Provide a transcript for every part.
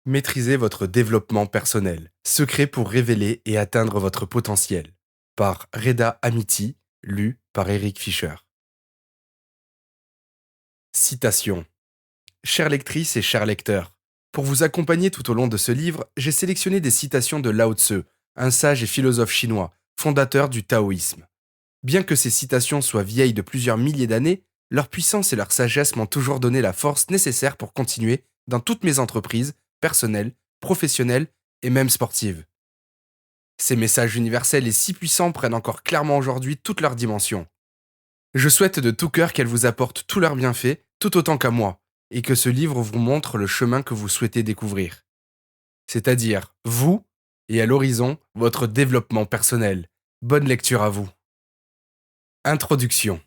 Maîtrisez votre développement personnel. Secret pour révéler et atteindre votre potentiel. Par Reda Amiti, lu par Eric Fischer. Citation. Chère lectrice et chers lecteurs, pour vous accompagner tout au long de ce livre, j'ai sélectionné des citations de Lao Tse, un sage et philosophe chinois, fondateur du taoïsme. Bien que ces citations soient vieilles de plusieurs milliers d'années, leur puissance et leur sagesse m'ont toujours donné la force nécessaire pour continuer dans toutes mes entreprises, personnelles, professionnelles et même sportives. Ces messages universels et si puissants prennent encore clairement aujourd'hui toute leur dimension. Je souhaite de tout cœur qu'elles vous apportent tous leurs bienfaits, tout autant qu'à moi, et que ce livre vous montre le chemin que vous souhaitez découvrir. C'est-à-dire, vous, et à l'horizon, votre développement personnel. Bonne lecture à vous. Introduction.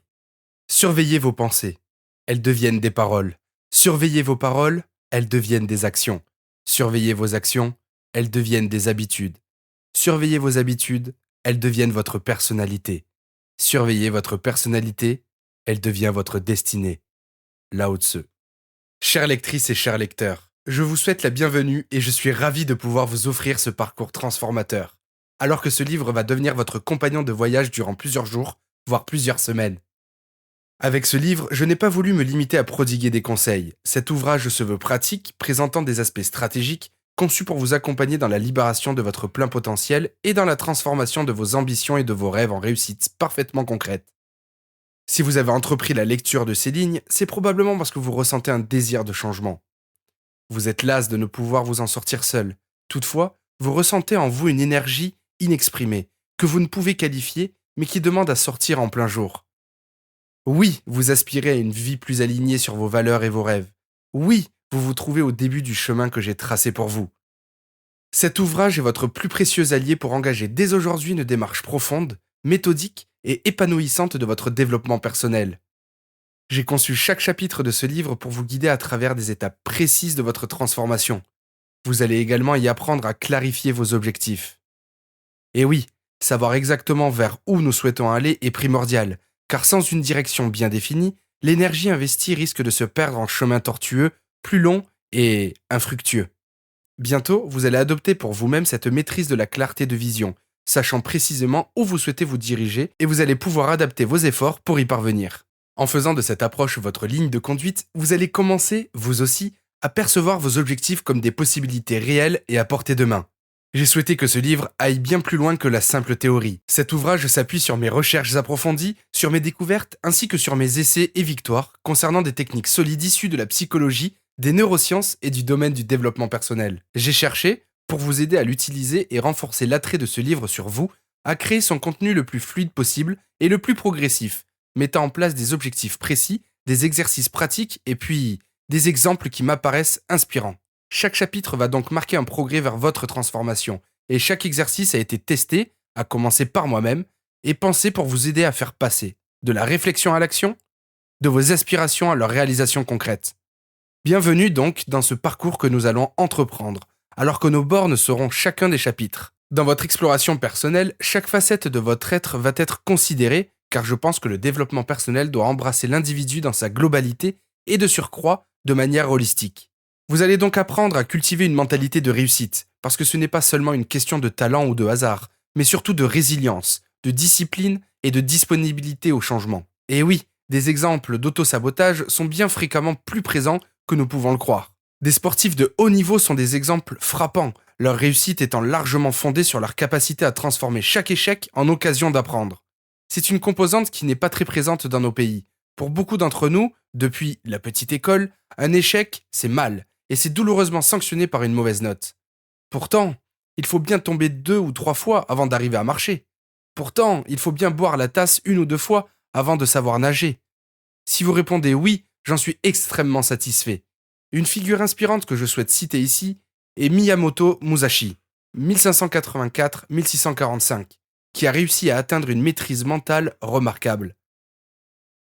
Surveillez vos pensées. Elles deviennent des paroles. Surveillez vos paroles. Elles deviennent des actions. Surveillez vos actions. Elles deviennent des habitudes. Surveillez vos habitudes. Elles deviennent votre personnalité. Surveillez votre personnalité. Elle devient votre destinée. Lao Tse. Chères lectrices et chers lecteurs, je vous souhaite la bienvenue et je suis ravi de pouvoir vous offrir ce parcours transformateur, alors que ce livre va devenir votre compagnon de voyage durant plusieurs jours, voire plusieurs semaines. Avec ce livre, je n'ai pas voulu me limiter à prodiguer des conseils. Cet ouvrage se veut pratique, présentant des aspects stratégiques, conçu pour vous accompagner dans la libération de votre plein potentiel et dans la transformation de vos ambitions et de vos rêves en réussites parfaitement concrètes. Si vous avez entrepris la lecture de ces lignes, c'est probablement parce que vous ressentez un désir de changement. Vous êtes las de ne pouvoir vous en sortir seul. Toutefois, vous ressentez en vous une énergie inexprimée, que vous ne pouvez qualifier, mais qui demande à sortir en plein jour. Oui, vous aspirez à une vie plus alignée sur vos valeurs et vos rêves. Oui, vous vous trouvez au début du chemin que j'ai tracé pour vous. Cet ouvrage est votre plus précieux allié pour engager dès aujourd'hui une démarche profonde, méthodique et épanouissante de votre développement personnel. J'ai conçu chaque chapitre de ce livre pour vous guider à travers des étapes précises de votre transformation. Vous allez également y apprendre à clarifier vos objectifs. Et oui, savoir exactement vers où nous souhaitons aller est primordial, car sans une direction bien définie, l'énergie investie risque de se perdre en chemin tortueux, plus long et infructueux. Bientôt, vous allez adopter pour vous-même cette maîtrise de la clarté de vision, sachant précisément où vous souhaitez vous diriger et vous allez pouvoir adapter vos efforts pour y parvenir. En faisant de cette approche votre ligne de conduite, vous allez commencer, vous aussi, à percevoir vos objectifs comme des possibilités réelles et à portée de main. J'ai souhaité que ce livre aille bien plus loin que la simple théorie. Cet ouvrage s'appuie sur mes recherches approfondies, sur mes découvertes, ainsi que sur mes essais et victoires concernant des techniques solides issues de la psychologie, des neurosciences et du domaine du développement personnel. J'ai cherché, pour vous aider à l'utiliser et renforcer l'attrait de ce livre sur vous, à créer son contenu le plus fluide possible et le plus progressif, mettant en place des objectifs précis, des exercices pratiques et puis des exemples qui m'apparaissent inspirants. Chaque chapitre va donc marquer un progrès vers votre transformation, et chaque exercice a été testé, à commencer par moi-même, et pensé pour vous aider à faire passer de la réflexion à l'action, de vos aspirations à leur réalisation concrète. Bienvenue donc dans ce parcours que nous allons entreprendre, alors que nos bornes seront chacun des chapitres. Dans votre exploration personnelle, chaque facette de votre être va être considérée, car je pense que le développement personnel doit embrasser l'individu dans sa globalité et de surcroît de manière holistique. Vous allez donc apprendre à cultiver une mentalité de réussite, parce que ce n'est pas seulement une question de talent ou de hasard, mais surtout de résilience, de discipline et de disponibilité au changement. Et oui, des exemples d'auto-sabotage sont bien fréquemment plus présents que nous pouvons le croire. Des sportifs de haut niveau sont des exemples frappants, leur réussite étant largement fondée sur leur capacité à transformer chaque échec en occasion d'apprendre. C'est une composante qui n'est pas très présente dans nos pays. Pour beaucoup d'entre nous, depuis la petite école, un échec, c'est mal, et c'est douloureusement sanctionné par une mauvaise note. Pourtant, il faut bien tomber 2 ou 3 fois avant d'arriver à marcher. Pourtant, il faut bien boire la tasse 1 ou 2 fois avant de savoir nager. Si vous répondez oui, j'en suis extrêmement satisfait. Une figure inspirante que je souhaite citer ici est Miyamoto Musashi, 1584-1645, qui a réussi à atteindre une maîtrise mentale remarquable.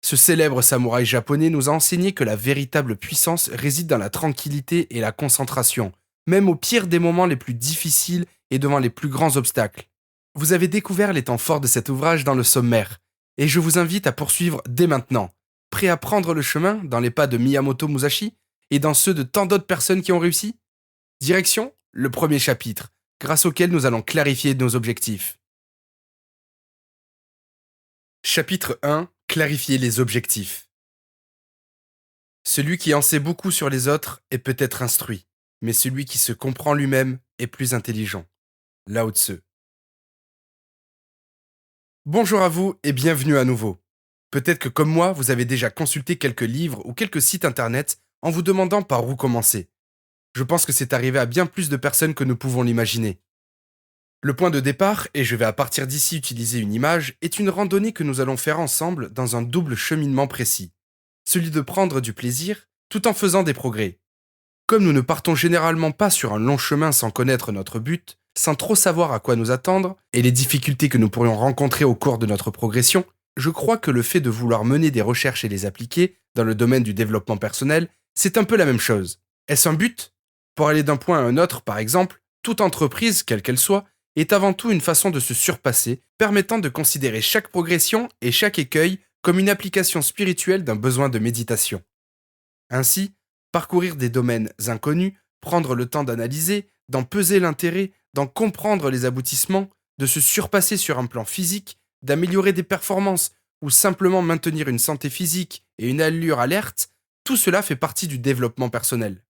Ce célèbre samouraï japonais nous a enseigné que la véritable puissance réside dans la tranquillité et la concentration, même au pire des moments les plus difficiles et devant les plus grands obstacles. Vous avez découvert les temps forts de cet ouvrage dans le sommaire, et je vous invite à poursuivre dès maintenant, prêt à prendre le chemin dans les pas de Miyamoto Musashi et dans ceux de tant d'autres personnes qui ont réussi? Direction, le premier chapitre, grâce auquel nous allons clarifier nos objectifs. Chapitre 1. Clarifier les objectifs. Celui qui en sait beaucoup sur les autres est peut-être instruit, mais celui qui se comprend lui-même est plus intelligent. Lao Tse. Bonjour à vous et bienvenue à nouveau. Peut-être que comme moi, vous avez déjà consulté quelques livres ou quelques sites internet en vous demandant par où commencer. Je pense que c'est arrivé à bien plus de personnes que nous pouvons l'imaginer. Le point de départ, et je vais à partir d'ici utiliser une image, est une randonnée que nous allons faire ensemble dans un double cheminement précis. Celui de prendre du plaisir tout en faisant des progrès. Comme nous ne partons généralement pas sur un long chemin sans connaître notre but, sans trop savoir à quoi nous attendre, et les difficultés que nous pourrions rencontrer au cours de notre progression, je crois que le fait de vouloir mener des recherches et les appliquer, dans le domaine du développement personnel, c'est un peu la même chose. Est-ce un but ? Pour aller d'un point à un autre, par exemple, toute entreprise, quelle qu'elle soit, est avant tout une façon de se surpasser, permettant de considérer chaque progression et chaque écueil comme une application spirituelle d'un besoin de méditation. Ainsi, parcourir des domaines inconnus, prendre le temps d'analyser, d'en peser l'intérêt, d'en comprendre les aboutissements, de se surpasser sur un plan physique, d'améliorer des performances ou simplement maintenir une santé physique et une allure alerte, tout cela fait partie du développement personnel.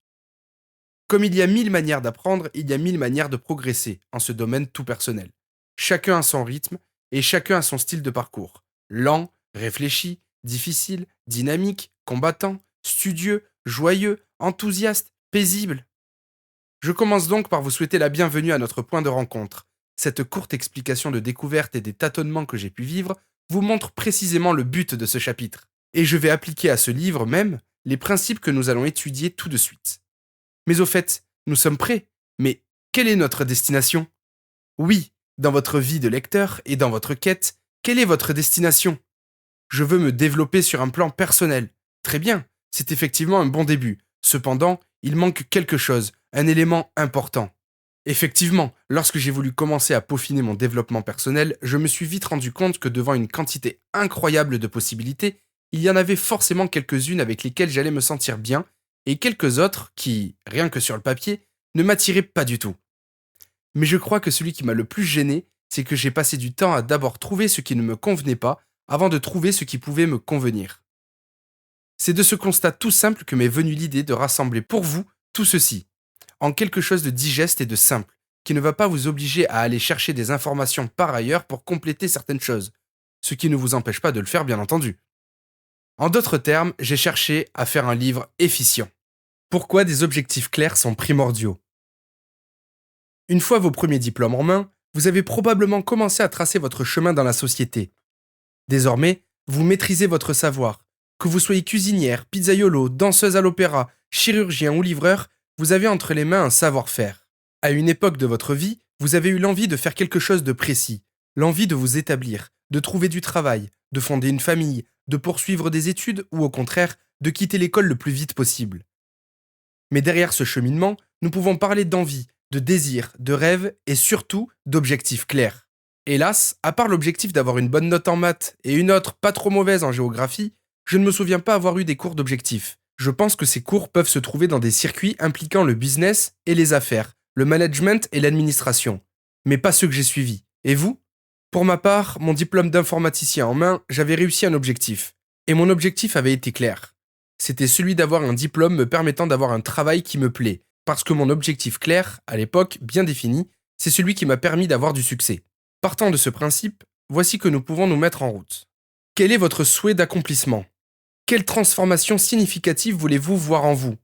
Comme il y a 1000 manières d'apprendre, il y a 1000 manières de progresser en ce domaine tout personnel. Chacun a son rythme et chacun a son style de parcours. Lent, réfléchi, difficile, dynamique, combattant, studieux, joyeux, enthousiaste, paisible. Je commence donc par vous souhaiter la bienvenue à notre point de rencontre. Cette courte explication de découverte et des tâtonnements que j'ai pu vivre vous montre précisément le but de ce chapitre. Et je vais appliquer à ce livre même les principes que nous allons étudier tout de suite. Mais au fait, nous sommes prêts. Mais quelle est notre destination ? Oui, dans votre vie de lecteur et dans votre quête, quelle est votre destination ? Je veux me développer sur un plan personnel. Très bien, c'est effectivement un bon début. Cependant, il manque quelque chose, un élément important. Effectivement, lorsque j'ai voulu commencer à peaufiner mon développement personnel, je me suis vite rendu compte que devant une quantité incroyable de possibilités, il y en avait forcément quelques-unes avec lesquelles j'allais me sentir bien, et quelques autres qui, rien que sur le papier, ne m'attiraient pas du tout. Mais je crois que celui qui m'a le plus gêné, c'est que j'ai passé du temps à d'abord trouver ce qui ne me convenait pas, avant de trouver ce qui pouvait me convenir. C'est de ce constat tout simple que m'est venue l'idée de rassembler pour vous tout ceci, en quelque chose de digeste et de simple, qui ne va pas vous obliger à aller chercher des informations par ailleurs pour compléter certaines choses, ce qui ne vous empêche pas de le faire bien entendu. En d'autres termes, j'ai cherché à faire un livre efficient. Pourquoi des objectifs clairs sont primordiaux ? Une fois vos premiers diplômes en main, vous avez probablement commencé à tracer votre chemin dans la société. Désormais, vous maîtrisez votre savoir. Que vous soyez cuisinière, pizzaiolo, danseuse à l'opéra, chirurgien ou livreur, vous avez entre les mains un savoir-faire. À une époque de votre vie, vous avez eu l'envie de faire quelque chose de précis, l'envie de vous établir, de trouver du travail, de fonder une famille, de poursuivre des études ou au contraire, de quitter l'école le plus vite possible. Mais derrière ce cheminement, nous pouvons parler d'envie, de désir, de rêve et surtout d'objectifs clairs. Hélas, à part l'objectif d'avoir une bonne note en maths et une autre pas trop mauvaise en géographie, je ne me souviens pas avoir eu des cours d'objectifs. Je pense que ces cours peuvent se trouver dans des circuits impliquant le business et les affaires, le management et l'administration. Mais pas ceux que j'ai suivis. Et vous ? Pour ma part, mon diplôme d'informaticien en main, j'avais réussi un objectif. Et mon objectif avait été clair. C'était celui d'avoir un diplôme me permettant d'avoir un travail qui me plaît, parce que mon objectif clair, à l'époque, bien défini, c'est celui qui m'a permis d'avoir du succès. Partant de ce principe, voici que nous pouvons nous mettre en route. Quel est votre souhait d'accomplissement ? Quelle transformation significative voulez-vous voir en vous ?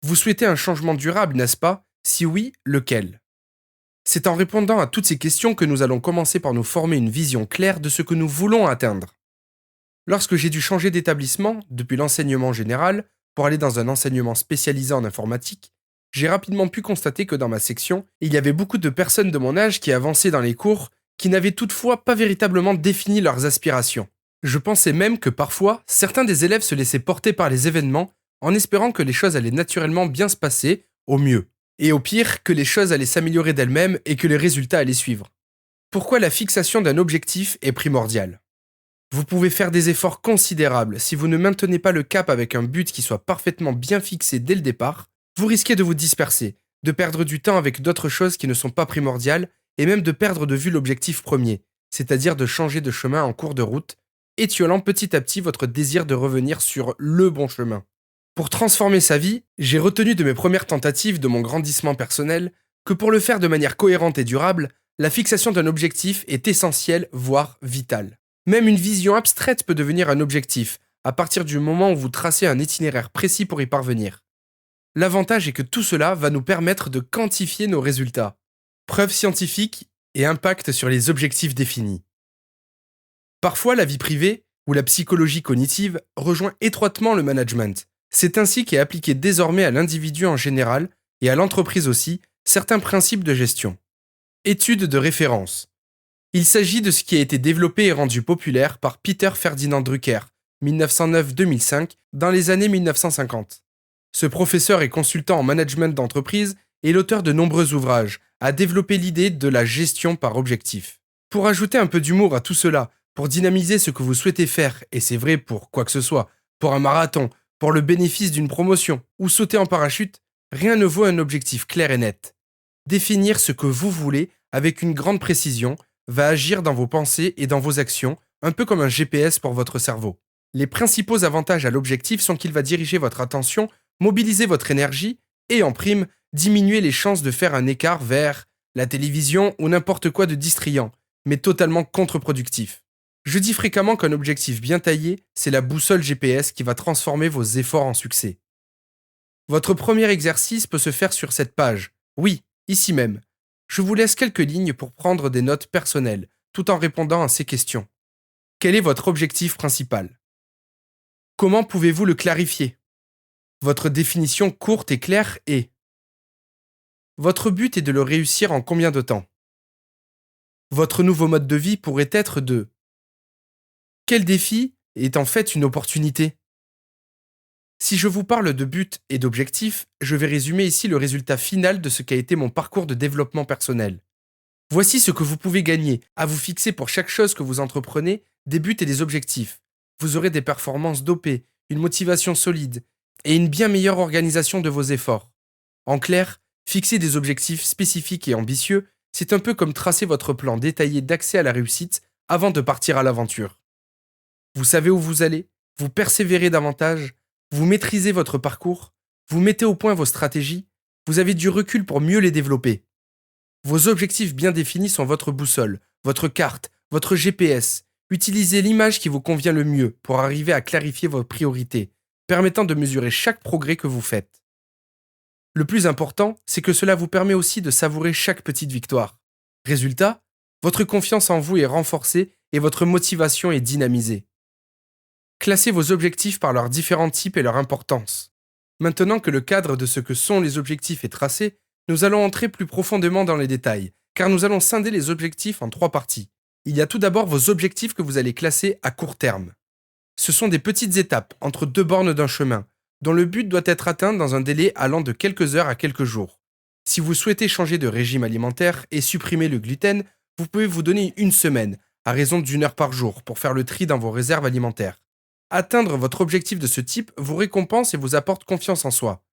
Vous souhaitez un changement durable, n'est-ce pas ? Si oui, lequel ? C'est en répondant à toutes ces questions que nous allons commencer par nous former une vision claire de ce que nous voulons atteindre. Lorsque j'ai dû changer d'établissement, depuis l'enseignement général, pour aller dans un enseignement spécialisé en informatique, j'ai rapidement pu constater que dans ma section, il y avait beaucoup de personnes de mon âge qui avançaient dans les cours, qui n'avaient toutefois pas véritablement défini leurs aspirations. Je pensais même que parfois, certains des élèves se laissaient porter par les événements en espérant que les choses allaient naturellement bien se passer, au mieux. Et au pire, que les choses allaient s'améliorer d'elles-mêmes et que les résultats allaient suivre. Pourquoi la fixation d'un objectif est primordiale ? Vous pouvez faire des efforts considérables. Si vous ne maintenez pas le cap avec un but qui soit parfaitement bien fixé dès le départ, vous risquez de vous disperser, de perdre du temps avec d'autres choses qui ne sont pas primordiales, et même de perdre de vue l'objectif premier, c'est-à-dire de changer de chemin en cours de route, étiolant petit à petit votre désir de revenir sur le bon chemin. Pour transformer sa vie, j'ai retenu de mes premières tentatives de mon grandissement personnel que pour le faire de manière cohérente et durable, la fixation d'un objectif est essentielle, voire vitale. Même une vision abstraite peut devenir un objectif, à partir du moment où vous tracez un itinéraire précis pour y parvenir. L'avantage est que tout cela va nous permettre de quantifier nos résultats. Preuves scientifiques et impact sur les objectifs définis. Parfois, la vie privée, ou la psychologie cognitive, rejoint étroitement le management. C'est ainsi qu'est appliqué désormais à l'individu en général, et à l'entreprise aussi, certains principes de gestion. Étude de référence. Il s'agit de ce qui a été développé et rendu populaire par Peter Ferdinand Drucker, 1909-2005, dans les années 1950. Ce professeur et consultant en management d'entreprise est l'auteur de nombreux ouvrages, a développé l'idée de la gestion par objectif. Pour ajouter un peu d'humour à tout cela, pour dynamiser ce que vous souhaitez faire, et c'est vrai pour quoi que ce soit, pour un marathon, pour le bénéfice d'une promotion ou sauter en parachute, rien ne vaut un objectif clair et net. Définir ce que vous voulez avec une grande précision va agir dans vos pensées et dans vos actions, un peu comme un GPS pour votre cerveau. Les principaux avantages à l'objectif sont qu'il va diriger votre attention, mobiliser votre énergie et, en prime, diminuer les chances de faire un écart vers la télévision ou n'importe quoi de distrayant, mais totalement contre-productif. Je dis fréquemment qu'un objectif bien taillé, c'est la boussole GPS qui va transformer vos efforts en succès. Votre premier exercice peut se faire sur cette page. Oui, ici même. Je vous laisse quelques lignes pour prendre des notes personnelles, tout en répondant à ces questions. Quel est votre objectif principal? Comment pouvez-vous le clarifier? Votre définition courte et claire est: votre but est de le réussir en combien de temps? Votre nouveau mode de vie pourrait être de: quel défi est en fait une opportunité? Si je vous parle de but et d'objectif, je vais résumer ici le résultat final de ce qu'a été mon parcours de développement personnel. Voici ce que vous pouvez gagner à vous fixer pour chaque chose que vous entreprenez des buts et des objectifs. Vous aurez des performances dopées, une motivation solide et une bien meilleure organisation de vos efforts. En clair, fixer des objectifs spécifiques et ambitieux, c'est un peu comme tracer votre plan détaillé d'accès à la réussite avant de partir à l'aventure. Vous savez où vous allez, vous persévérez davantage, vous maîtrisez votre parcours, vous mettez au point vos stratégies, vous avez du recul pour mieux les développer. Vos objectifs bien définis sont votre boussole, votre carte, votre GPS. Utilisez l'image qui vous convient le mieux pour arriver à clarifier vos priorités, permettant de mesurer chaque progrès que vous faites. Le plus important, c'est que cela vous permet aussi de savourer chaque petite victoire. Résultat, votre confiance en vous est renforcée et votre motivation est dynamisée. Classez vos objectifs par leurs différents types et leur importance. Maintenant que le cadre de ce que sont les objectifs est tracé, nous allons entrer plus profondément dans les détails, car nous allons scinder les objectifs en 3 parties. Il y a tout d'abord vos objectifs que vous allez classer à court terme. Ce sont des petites étapes entre 2 bornes d'un chemin, dont le but doit être atteint dans un délai allant de quelques heures à quelques jours. Si vous souhaitez changer de régime alimentaire et supprimer le gluten, vous pouvez vous donner 1 semaine, à raison d'1 heure par jour, pour faire le tri dans vos réserves alimentaires. Atteindre votre objectif de ce type vous récompense et vous apporte confiance en soi.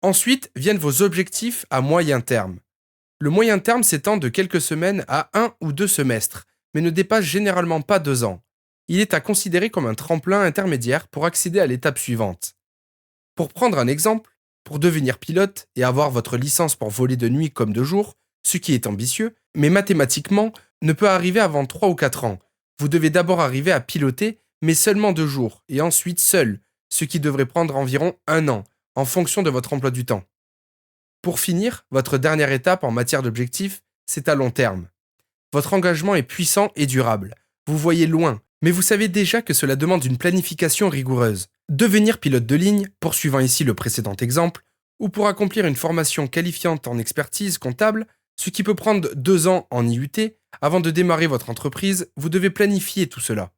Ensuite viennent vos objectifs à moyen terme. Le moyen terme s'étend de quelques semaines à 1 ou 2 semestres, mais ne dépasse généralement pas 2 ans. Il est à considérer comme un tremplin intermédiaire pour accéder à l'étape suivante. Pour prendre un exemple, pour devenir pilote et avoir votre licence pour voler de nuit comme de jour, ce qui est ambitieux, mais mathématiquement ne peut arriver avant 3 ou 4 ans. Vous devez d'abord arriver à piloter, mais seulement 2 jours, et ensuite seul, ce qui devrait prendre environ 1 an, en fonction de votre emploi du temps. Pour finir, votre dernière étape en matière d'objectifs, c'est à long terme. Votre engagement est puissant et durable. Vous voyez loin, mais vous savez déjà que cela demande une planification rigoureuse. Devenir pilote de ligne, poursuivant ici le précédent exemple, ou pour accomplir une formation qualifiante en expertise comptable, ce qui peut prendre 2 ans en IUT, avant de démarrer votre entreprise, vous devez planifier tout cela.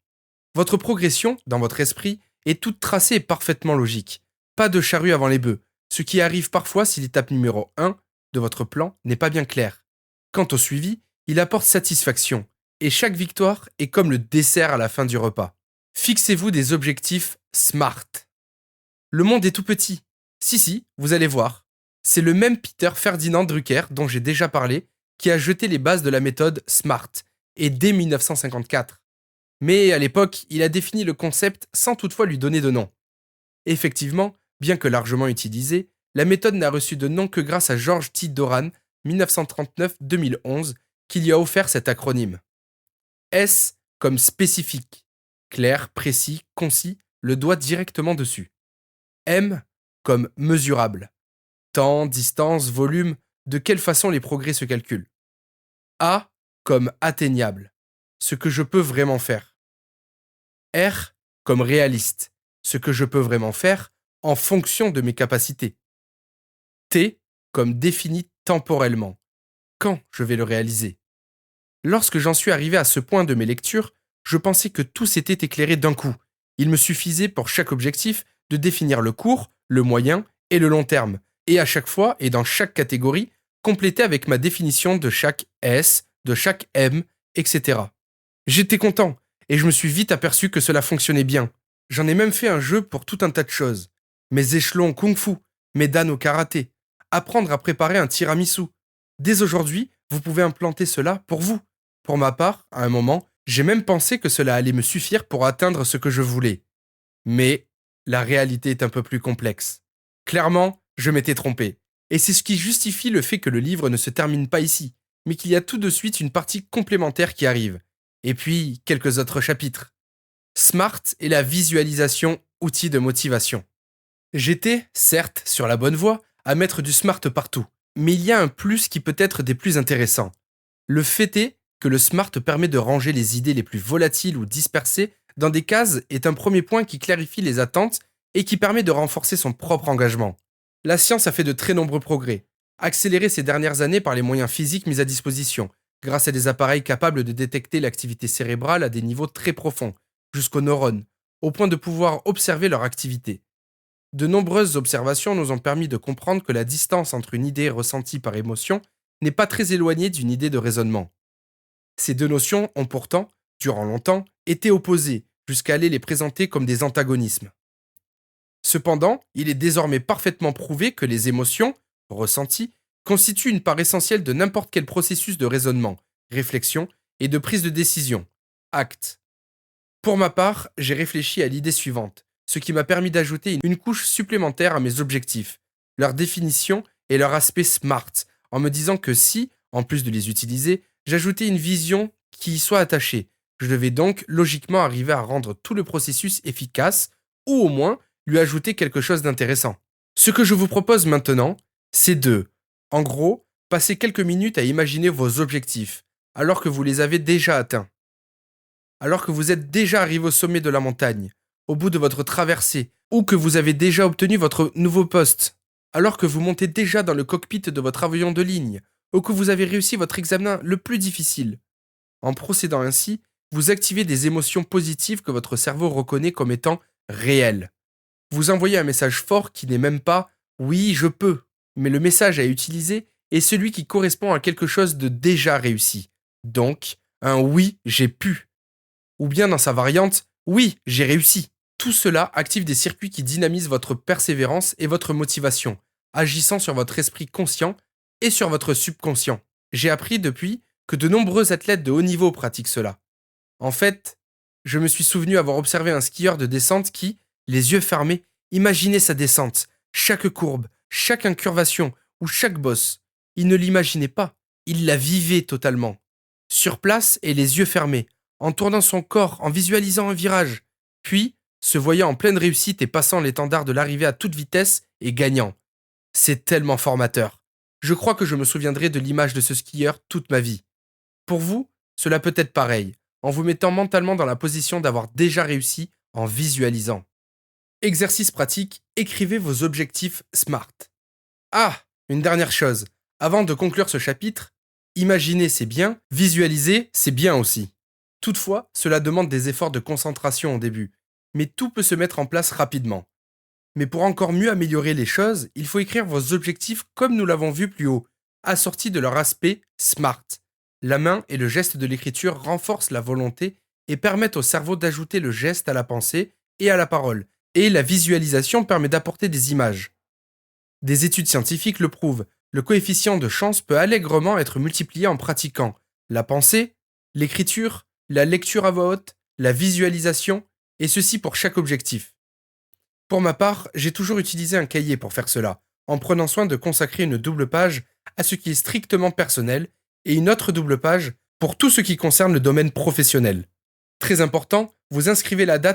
Votre progression, dans votre esprit, est toute tracée et parfaitement logique. Pas de charrue avant les bœufs, ce qui arrive parfois si l'étape numéro 1 de votre plan n'est pas bien claire. Quant au suivi, il apporte satisfaction, et chaque victoire est comme le dessert à la fin du repas. Fixez-vous des objectifs SMART. Le monde est tout petit. Si, vous allez voir. C'est le même Peter Ferdinand Drucker, dont j'ai déjà parlé, qui a jeté les bases de la méthode SMART, et dès 1954. Mais à l'époque, il a défini le concept sans toutefois lui donner de nom. Effectivement, bien que largement utilisée, la méthode n'a reçu de nom que grâce à George T. Doran, 1939-2011, qui lui a offert cet acronyme. S comme spécifique, clair, précis, concis, le doigt directement dessus. M comme mesurable, temps, distance, volume, de quelle façon les progrès se calculent. A comme atteignable, ce que je peux vraiment faire. R comme réaliste, ce que je peux vraiment faire en fonction de mes capacités. T comme défini temporellement, quand je vais le réaliser. Lorsque j'en suis arrivé à ce point de mes lectures, je pensais que tout s'était éclairé d'un coup. Il me suffisait pour chaque objectif de définir le court, le moyen et le long terme, et à chaque fois et dans chaque catégorie, compléter avec ma définition de chaque S, de chaque M, etc. J'étais content, et je me suis vite aperçu que cela fonctionnait bien. J'en ai même fait un jeu pour tout un tas de choses. Mes échelons kung-fu, mes dan au karaté, apprendre à préparer un tiramisu. Dès aujourd'hui, vous pouvez implanter cela pour vous. Pour ma part, à un moment, j'ai même pensé que cela allait me suffire pour atteindre ce que je voulais. Mais la réalité est un peu plus complexe. Clairement, je m'étais trompé. Et c'est ce qui justifie le fait que le livre ne se termine pas ici, mais qu'il y a tout de suite une partie complémentaire qui arrive. Et puis, quelques autres chapitres. SMART et la visualisation, outil de motivation. J'étais, certes, sur la bonne voie, à mettre du SMART partout. Mais il y a un plus qui peut être des plus intéressants. Le fait est que le SMART permet de ranger les idées les plus volatiles ou dispersées dans des cases est un premier point qui clarifie les attentes et qui permet de renforcer son propre engagement. La science a fait de très nombreux progrès, accélérés ces dernières années par les moyens physiques mis à disposition, grâce à des appareils capables de détecter l'activité cérébrale à des niveaux très profonds, jusqu'aux neurones, au point de pouvoir observer leur activité. De nombreuses observations nous ont permis de comprendre que la distance entre une idée ressentie par émotion n'est pas très éloignée d'une idée de raisonnement. Ces deux notions ont pourtant, durant longtemps, été opposées, jusqu'à aller les présenter comme des antagonismes. Cependant, il est désormais parfaitement prouvé que les émotions, ressenties, constituent une part essentielle de n'importe quel processus de raisonnement, réflexion et de prise de décision, acte. Pour ma part, j'ai réfléchi à l'idée suivante, ce qui m'a permis d'ajouter une couche supplémentaire à mes objectifs, leur définition et leur aspect SMART, en me disant que si, en plus de les utiliser, j'ajoutais une vision qui y soit attachée, je devais donc logiquement arriver à rendre tout le processus efficace, ou au moins lui ajouter quelque chose d'intéressant. Ce que je vous propose maintenant, c'est de, en gros, passer quelques minutes à imaginer vos objectifs, alors que vous les avez déjà atteints. Alors que vous êtes déjà arrivé au sommet de la montagne, au bout de votre traversée, ou que vous avez déjà obtenu votre nouveau poste, alors que vous montez déjà dans le cockpit de votre avion de ligne, ou que vous avez réussi votre examen le plus difficile. En procédant ainsi, vous activez des émotions positives que votre cerveau reconnaît comme étant réelles. Vous envoyez un message fort qui n'est même pas «oui, je peux», mais le message à utiliser est celui qui correspond à quelque chose de déjà réussi. Donc, un «oui, j'ai pu». Ou bien dans sa variante «oui, j'ai réussi». Tout cela active des circuits qui dynamisent votre persévérance et votre motivation, agissant sur votre esprit conscient et sur votre subconscient. J'ai appris depuis que de nombreux athlètes de haut niveau pratiquent cela. En fait, je me suis souvenu avoir observé un skieur de descente qui, les yeux fermés, imaginait sa descente, chaque courbe, chaque incurvation ou chaque bosse. Il ne l'imaginait pas, il la vivait totalement. Sur place et les yeux fermés, en tournant son corps, en visualisant un virage, puis se voyant en pleine réussite et passant l'étendard de l'arrivée à toute vitesse et gagnant. C'est tellement formateur. Je crois que je me souviendrai de l'image de ce skieur toute ma vie. Pour vous, cela peut être pareil, en vous mettant mentalement dans la position d'avoir déjà réussi en visualisant. Exercice pratique, écrivez vos objectifs SMART. Ah, une dernière chose. Avant de conclure ce chapitre, imaginer c'est bien, visualiser c'est bien aussi. Toutefois, cela demande des efforts de concentration au début, mais tout peut se mettre en place rapidement. Mais pour encore mieux améliorer les choses, il faut écrire vos objectifs comme nous l'avons vu plus haut, assortis de leur aspect SMART. La main et le geste de l'écriture renforcent la volonté et permettent au cerveau d'ajouter le geste à la pensée et à la parole, et la visualisation permet d'apporter des images. Des études scientifiques le prouvent, le coefficient de chance peut allègrement être multiplié en pratiquant la pensée, l'écriture, la lecture à voix haute, la visualisation, et ceci pour chaque objectif. Pour ma part, j'ai toujours utilisé un cahier pour faire cela, en prenant soin de consacrer une double page à ce qui est strictement personnel et une autre double page pour tout ce qui concerne le domaine professionnel. Très important, vous inscrivez la date